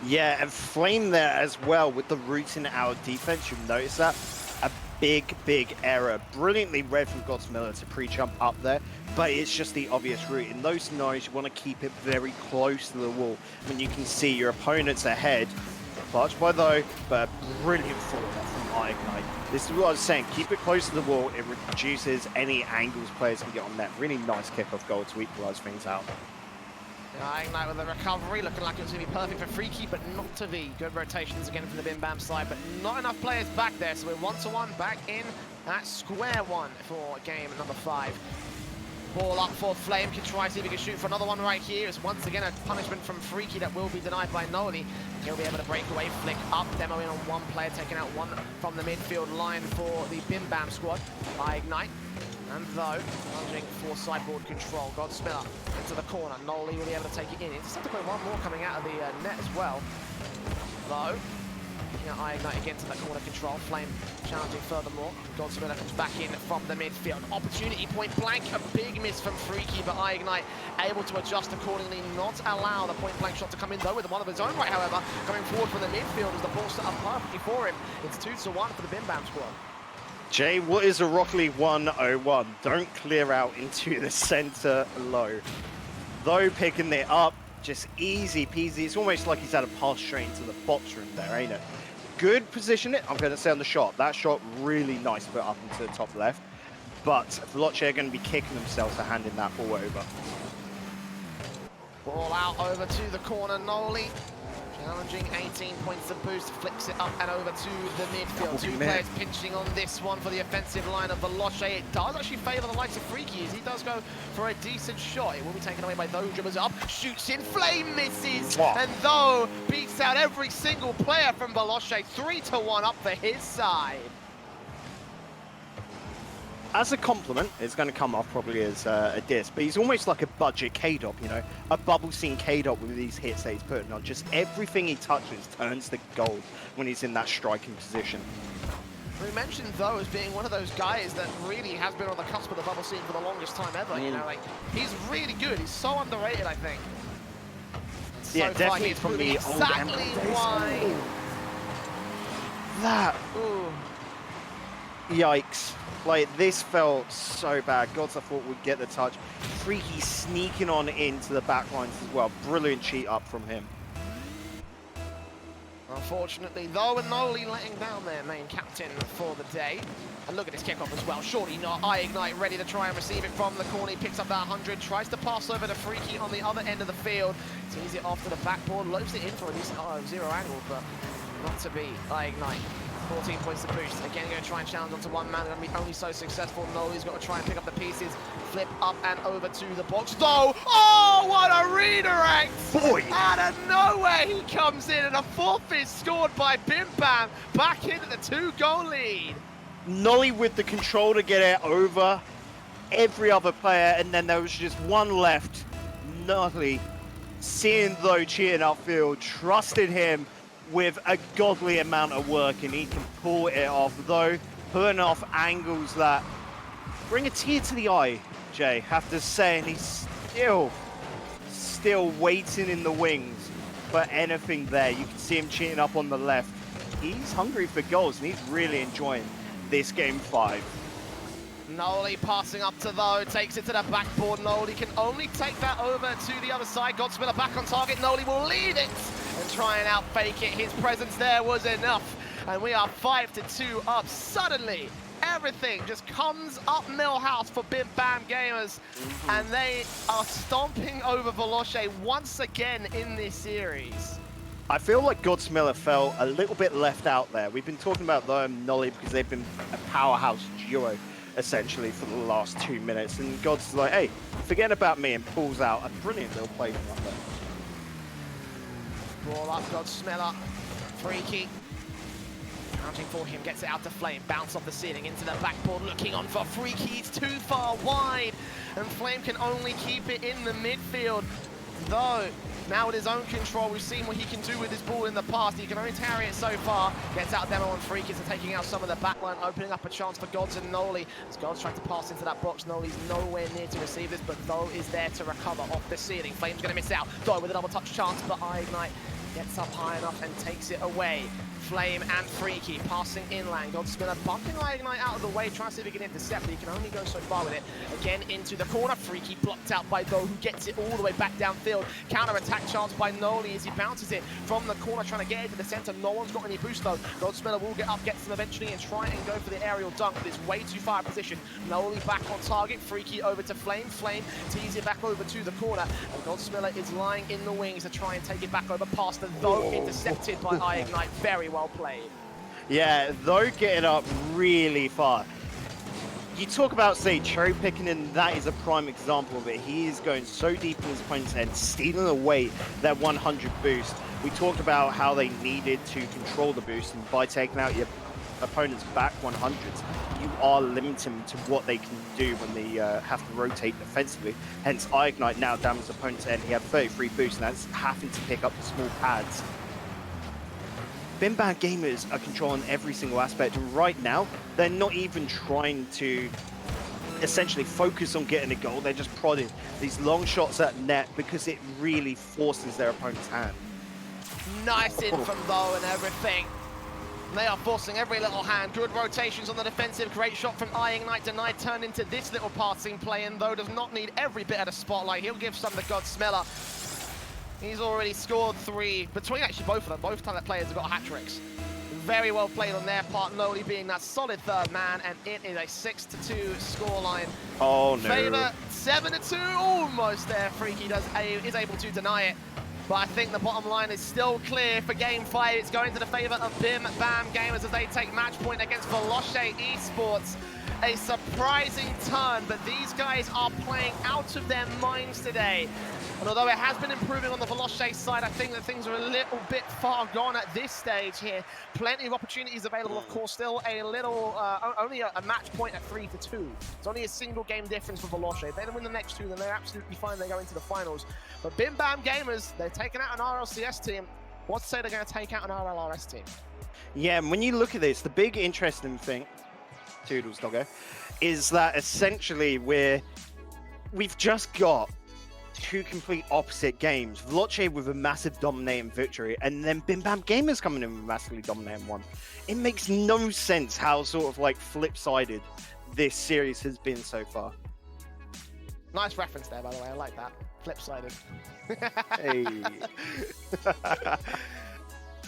Yeah, and Flame there as well with the rooting out defense. You'll notice that. A big error. Brilliantly read from Godsmiller to pre-jump up there, but it's just the obvious route. In those scenarios, you want to keep it very close to the wall. I mean, you can see your opponent's ahead. Clutched by though, but brilliant follow-up from Ignite. This is what I was saying, keep it close to the wall, it reduces any angles players can get on net. Really nice kick-off goal to equalise things out. Ignite with the recovery, looking like it was going to be perfect for Freaky, but not to be. Good rotations again from the Bim Bam side, but not enough players back there, so we're 1-1 back in at square one for game number 5. Ball up for Flame, can try to see if he can shoot for another one right here. It's once again a punishment from Freaky that will be denied by Noli. He'll be able to break away, flick up, demo in on one player, taking out one from the midfield line for the Bim Bam squad. Ignite. And though, challenging for sideboard control, Godsmiller into the corner. Noli will be able to take it in. It's just one more coming out of the net as well. Though, Ignite again to the corner control. Flame challenging furthermore. Godsmiller comes back in from the midfield. Opportunity point blank, a big miss from Freaky, but Ignite able to adjust accordingly, not allow the point blank shot to come in though with one of his own right, however, coming forward from the midfield as the ball set up perfectly for him. It's 2-1 for the Bim Bam squad. Jay, what is a Rocket League 101? Don't clear out into the center low. Though picking it up, just easy peasy. It's almost like he's had a pass straight into the box room there, ain't it? Good position it, I'm going to say on the shot. That shot really nice put up into the top left. But Veloce are going to be kicking themselves for handing that ball over. Ball out over to the corner, Noli. Challenging 18 points of boost, flicks it up and over to the midfield. Two players pinching on this one for the offensive line of Veloce. It does actually favour the likes of Freaky as he does go for a decent shot. It will be taken away by those dribblers up. Shoots in, Flame misses, and though beats out every single player from Veloce. 3-1 up for his side. As a compliment, it's going to come off probably as a diss, but he's almost like a budget K-Dop, you know? A bubble scene K-Dop with these hits that he's putting on. Just everything he touches turns to gold when he's in that striking position. We mentioned, though, as being one of those guys that really has been on the cusp of the bubble scene for the longest time ever, you know? Like, he's really good. He's so underrated, I think. So yeah, definitely from the exactly why. That. Ooh. Yikes. Like, this felt so bad. Gods, I thought we'd get the touch. Freaky sneaking on into the back lines as well. Brilliant cheat up from him. Unfortunately, though, and Noli letting down their main captain for the day. And look at this kickoff as well. Surely not. Ignite ready to try and receive it from the corner. He picks up that 100, tries to pass over to Freaky on the other end of the field. Tees it off to the backboard, lopes it in for a decent zero angle, but not to be. Ignite. 14 points to boost. Again, going to try and challenge onto one man. Going to be only so successful. Noli's got to try and pick up the pieces. Flip up and over to the box. Though, oh, what a redirect! Boy! Out of nowhere, he comes in, and a fourth is scored by Bim Bam. Back into the 2-goal lead. Noli with the control to get it over every other player, and then there was just one left. Noli, seeing though cheating upfield, trusted him with a godly amount of work, and he can pull it off, though putting off angles that bring a tear to the eye, Jay, have to say, and he's still waiting in the wings for anything there. You can see him cheating up on the left. He's hungry for goals, and he's really enjoying this game 5. Noli passing up to though, takes it to the backboard. Noli can only take that over to the other side. Godsmiller back on target. Noli will lead it and try and outfake it. His presence there was enough, and we are 5-2 up. Suddenly, everything just comes up Millhouse for Bim Bam Gamers, and they are stomping over Veloce once again in this series. I feel like Godsmiller felt a little bit left out there. We've been talking about them, Noli, because they've been a powerhouse duo essentially, for the last 2 minutes. And God's like, hey, forget about me, and pulls out a brilliant little play from up there. Ball up, God Smeller. Freaky. Counting for him, gets it out to Flame. Bounce off the ceiling into the backboard, looking on for Freaky. It's too far wide, and Flame can only keep it in the midfield. Though, now with his own control, we've seen what he can do with his ball in the past. He can only carry it so far. Gets out demo on Freaky, so taking out some of the backline, opening up a chance for Gods and Noli. As Gods trying to pass into that box, Noli's nowhere near to receive this, but Though is there to recover off the ceiling. Flame's going to miss out. Though with a double touch chance, but iGnite gets up high enough and takes it away. Flame and Freaky passing inland. Godsmiller bumping iGnite out of the way, trying to see if he can intercept, but he can only go so far with it. Again into the corner. Freaky blocked out by Though, who gets it all the way back downfield. Counter-attack chance by Noli as he bounces it from the corner, trying to get it to the center. No one's got any boost though. Godsmiller will get up, gets him eventually, and try and go for the aerial dunk, but it's way too far out of position. Noli back on target. Freaky over to Flame. Flame tees it back over to the corner, and Godsmiller is lying in the wings to try and take it back over past the Though, intercepted by iGnite. Very well played. Yeah, Though getting up really far. You talk about, say, cherry picking, and that is a prime example of it. He is going so deep in his opponent's end, stealing away their 100 boost. We talked about how they needed to control the boost, and by taking out your opponent's back 100s, you are limiting them to what they can do when they have to rotate defensively. Hence, iGnite now down his opponent's end. He had 33 boost, and that's having to pick up the small pads. Bim Bam Gamers are controlling every single aspect, and right now, they're not even trying to essentially focus on getting a goal. They're just prodding these long shots at net because it really forces their opponent's hand. Nice in from Though and everything. They are forcing every little hand. Good rotations on the defensive. Great shot from iGnite. Denied, turned into this little passing play, and Though does not need every bit of the spotlight. He'll give some to Godsmiller. He's already scored 3 between actually both of them. Both time that players have got hat tricks. Very well played on their part. Noli being that solid third man, and it is a 6-2 scoreline. Oh no! Favor 7-2, almost there. Freaky is able to deny it, but I think the bottom line is still clear for Game 5. It's going to the favor of Bim Bam Gamers as they take match point against Veloce eSports. A surprising turn, but these guys are playing out of their minds today. And although it has been improving on the Veloce side, I think that things are a little bit far gone at this stage here. Plenty of opportunities available, of course, still a little, only a match point at 3-2. It's only a single game difference for Veloce. If they don't win the next 2, then they're absolutely fine. They go into the finals. But Bim Bam Gamers, they've taken out an RLCS team. What's to say they're going to take out an RLRS team? Yeah, and when you look at this, the big interesting thing, Toodles Doggo, is that essentially we've just got 2 complete opposite games. Veloce with a massive dominating victory, and then Bim Bam Gamers coming in with a massively dominating one. It makes no sense how sort of like flip-sided this series has been so far. Nice reference there, by the way. I like that. Flip-sided. Hey.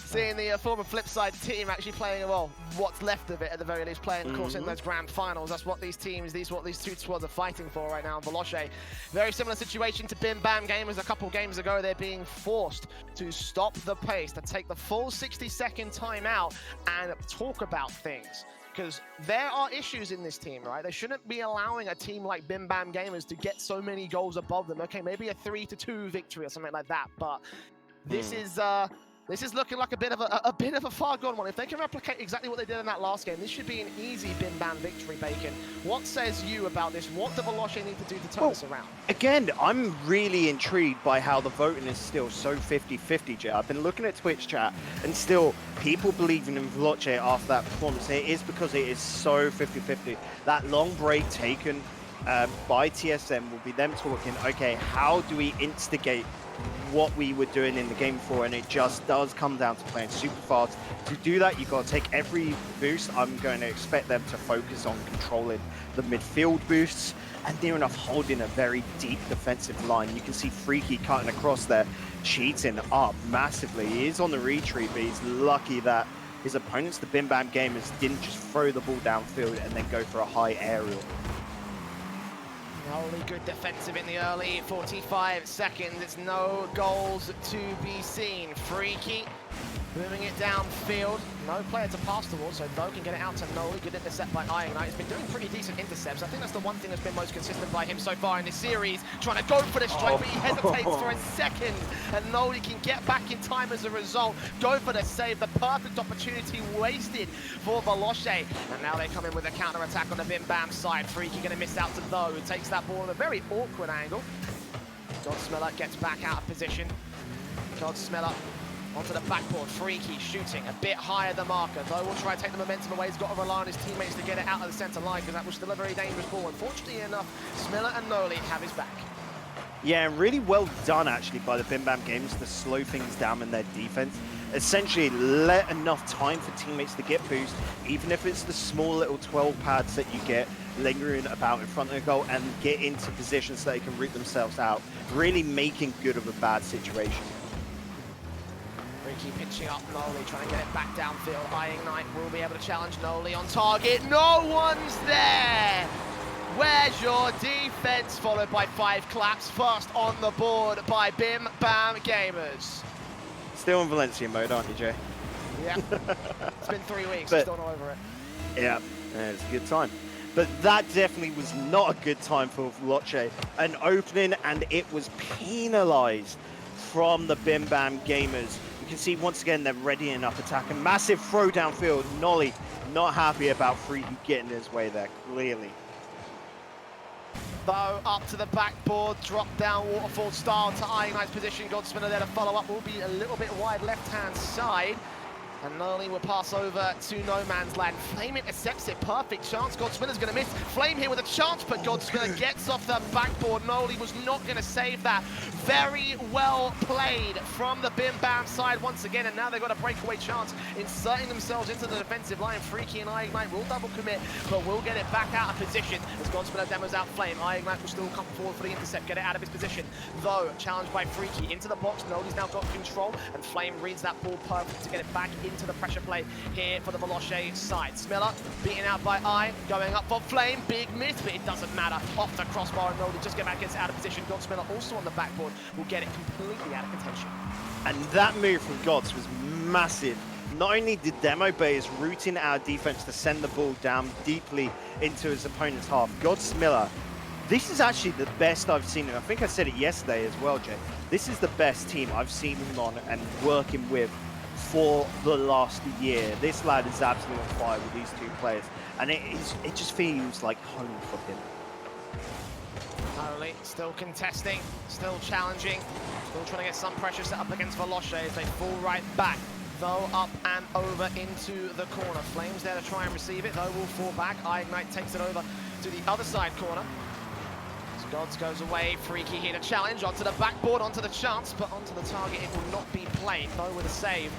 Seeing the former Flipside team actually playing, well, what's left of it at the very least, playing, of course, in those grand finals. That's what these teams, what these 2 squads are fighting for right now in Veloce. Very similar situation to Bim Bam Gamers a couple games ago. They're being forced to stop the pace, to take the full 60-second timeout and talk about things. Because there are issues in this team, right? They shouldn't be allowing a team like Bim Bam Gamers to get so many goals above them. Okay, maybe a 3-2 victory or something like that, but this is looking like a bit of a far gone one. If they can replicate exactly what they did in that last game, this should be an easy Bim Bam victory, Bacon. What says you about this? What do Veloce need to do to turn this around? Again, I'm really intrigued by how the voting is still so 50-50, Jay. I've been looking at Twitch chat, and still people believing in Veloce after that performance. It is because it is so 50-50. That long break taken by TSM will be them talking, okay, how do we instigate what we were doing in the game before? And it just does come down to playing super fast. To do that, you've got to take every boost. I'm going to expect them to focus on controlling the midfield boosts and near enough holding a very deep defensive line. You can see Freaky cutting across there, cheating up massively. He is on the retreat, but he's lucky that his opponents, the Bim Bam Gamers, didn't just throw the ball downfield and then go for a high aerial. Only good defensive in the early 45 seconds. It's no goals to be seen. Freaky Moving it downfield. No player to pass towards, so Tho can get it out to Noli. Good intercept by ignite. He's been doing pretty decent intercepts. I think that's the one thing that's been most consistent by him so far in this series. Trying to go for the strike, but he hesitates for a second. And Noli can get back in time as a result. Go for the save. The perfect opportunity wasted for Veloce. And now they come in with a counter-attack on the Bim Bam side. Freaky going to miss out to Tho, who takes that ball at a very awkward angle. Godsmiller gets back out of position. Godsmiller onto the backboard, Freaky shooting a bit higher the marker. Though will try to take the momentum away. He's got to rely on his teammates to get it out of the centre line because that was still a very dangerous ball. Unfortunately enough, Smiller and Noli have his back. Yeah, and really well done actually by the Bim Bam Games to slow things down in their defense. Essentially let enough time for teammates to get boost, even if it's the small little 12 pads that you get lingering about in front of the goal, and get into positions so they can root themselves out. Really making good of a bad situation. Freaky pitching up Noli, trying to get it back downfield. ignite will be able to challenge Noli on target. No one's there! Where's your defense? Followed by 5 claps. First on the board by Bim Bam Gamers. Still in Valencia mode, aren't you, Jay? Yeah. It's been 3 weeks, but, still not over it. Yeah, it's a good time. But that definitely was not a good time for Veloce. An opening, and it was penalized from the Bim Bam Gamers. You can see once again they're readying up attack. A massive throw downfield. Noli not happy about Freaky getting his way there, clearly. Though up to the backboard, drop down waterfall style to ignite's position. Godsmiller there to follow up, will be a little bit wide left-hand side. And Noli will pass over to no man's land. Flame intercepts it, perfect chance. Godsmiller's going to miss. Flame here with a chance, but Godsmiller gets off the backboard. Noli was not going to save that. Very well played from the Bim Bam side once again, and now they've got a breakaway chance, inserting themselves into the defensive line. Freaky and ignite will double commit, but will get it back out of position as Godsmiller demos out Flame. ignite will still come forward for the intercept, get it out of his position. Though, challenged by Freaky into the box. Noli's now got control, and Flame reads that ball perfect to get it back into the pressure play here for the Veloce side. Smiller beaten out by going up for Flame. Big miss, but it doesn't matter. Off the crossbar, and Noli just get back, gets out of position. Godsmiller also on the backboard will get it completely out of contention. And that move from Gods was massive. Not only did Demo, but is rooting our defense to send the ball down deeply into his opponent's half. Godsmiller, this is actually the best I've seen him. I think I said it yesterday as well, Jay. This is the best team I've seen him on and working with for the last year. This lad is absolutely on fire with these two players, and it just feels like home for him. Noli still contesting, still challenging, still trying to get some pressure set up against Veloce as they fall right back. Though up and over into the corner. Flames there to try and receive it, though will fall back. ignite takes it over to the other side corner. As Gods goes away, Freaky here to challenge, onto the backboard, onto the chance, but onto the target it will not be played. Though with a save.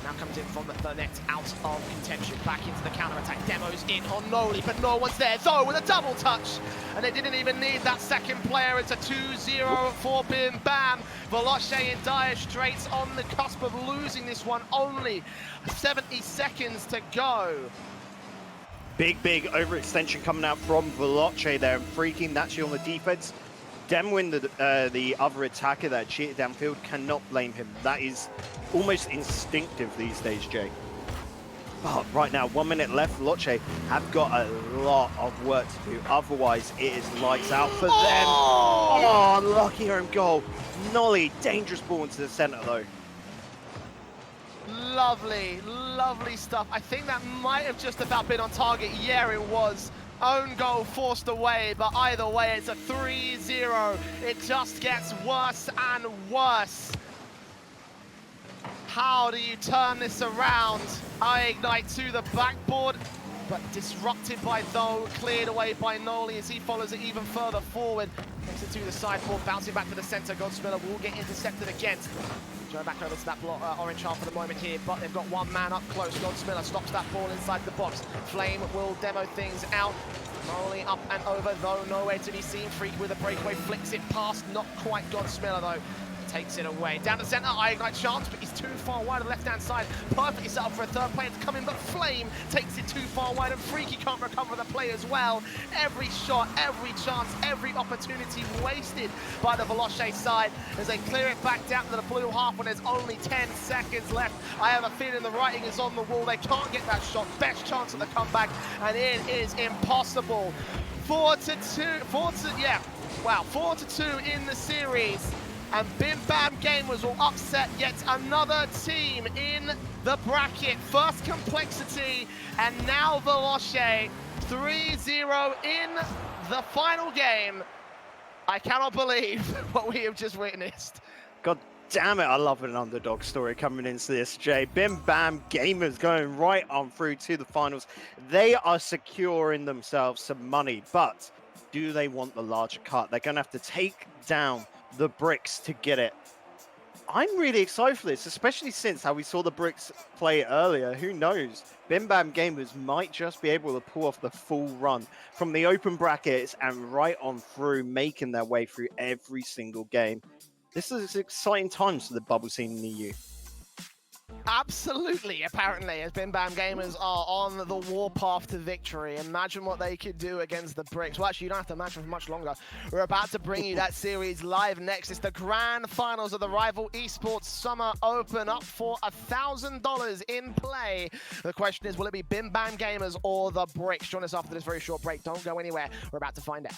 Now comes in from the net, out of contention, back into the counter-attack. Demos in on Noli, but no one's there. Though with a double touch, and they didn't even need that second player. It's a 2-0 for Bim Bam. Veloce in dire straits, on the cusp of losing this one. Only 70 seconds to go. Big overextension coming out from Veloce there, and Freaking actually on the defense. Demoing the other attacker that cheated downfield, cannot blame him. That is almost instinctive these days, Jay. But right now, 1 minute left. Veloce have got a lot of work to do. Otherwise, it is lights out for them. Oh, unlucky home goal. Noli, dangerous ball into the center though. Lovely, lovely stuff. I think that might have just about been on target. Yeah, it was. Own goal forced away, but either way, it's a 3-0. It just gets worse and worse. How do you turn this around? ignite to the backboard, but disrupted by Tho, cleared away by Noli as he follows it even further forward. Takes it to the sideboard, bouncing back to the center. Godsmiller will get intercepted against. Go back over to that orange half for the moment here, but they've got one man up close. Godsmiller stops that ball inside the box. Flame will demo things out. Molly up and over, though, nowhere to be seen. Freaky with a breakaway, flicks it past, not quite Godsmiller, though. Takes it away. Down the center, Ignite chance, but he's too far wide on the left-hand side. Perfectly set up for a third player to come in, but Flame takes it too far wide, and Freaky can't recover the play as well. Every shot, every chance, every opportunity wasted by the Veloce side as they clear it back down to the blue half when there's only 10 seconds left. I have a feeling the writing is on the wall. They can't get that shot. Best chance of the comeback, and it is impossible. 4-2 in the series. And Bim Bam Gamers will upset yet another team in the bracket. First Complexity, and now Veloce. 3-0 in the final game. I cannot believe what we have just witnessed. God damn it, I love an underdog story coming into this, Jay. Bim Bam Gamers going right on through to the finals. They are securing themselves some money, but do they want the larger cut? They're going to have to take down the bricks to get it. I'm really excited for this, especially since how we saw the bricks play earlier. Who knows? Bim Bam Gamers might just be able to pull off the full run from the open brackets and right on through, making their way through every single game. This is exciting times for the bubble scene in the EU. Absolutely, apparently, as Bim Bam Gamers are on the warpath to victory. Imagine what they could do against the bricks. Well, actually, you don't have to imagine for much longer. We're about to bring you that series live next. It's the grand finals of the Rival Esports Summer Open, up for $1,000 in play. The question is, will it be Bim Bam Gamers or the bricks? Join us after this very short break. Don't go anywhere. We're about to find out.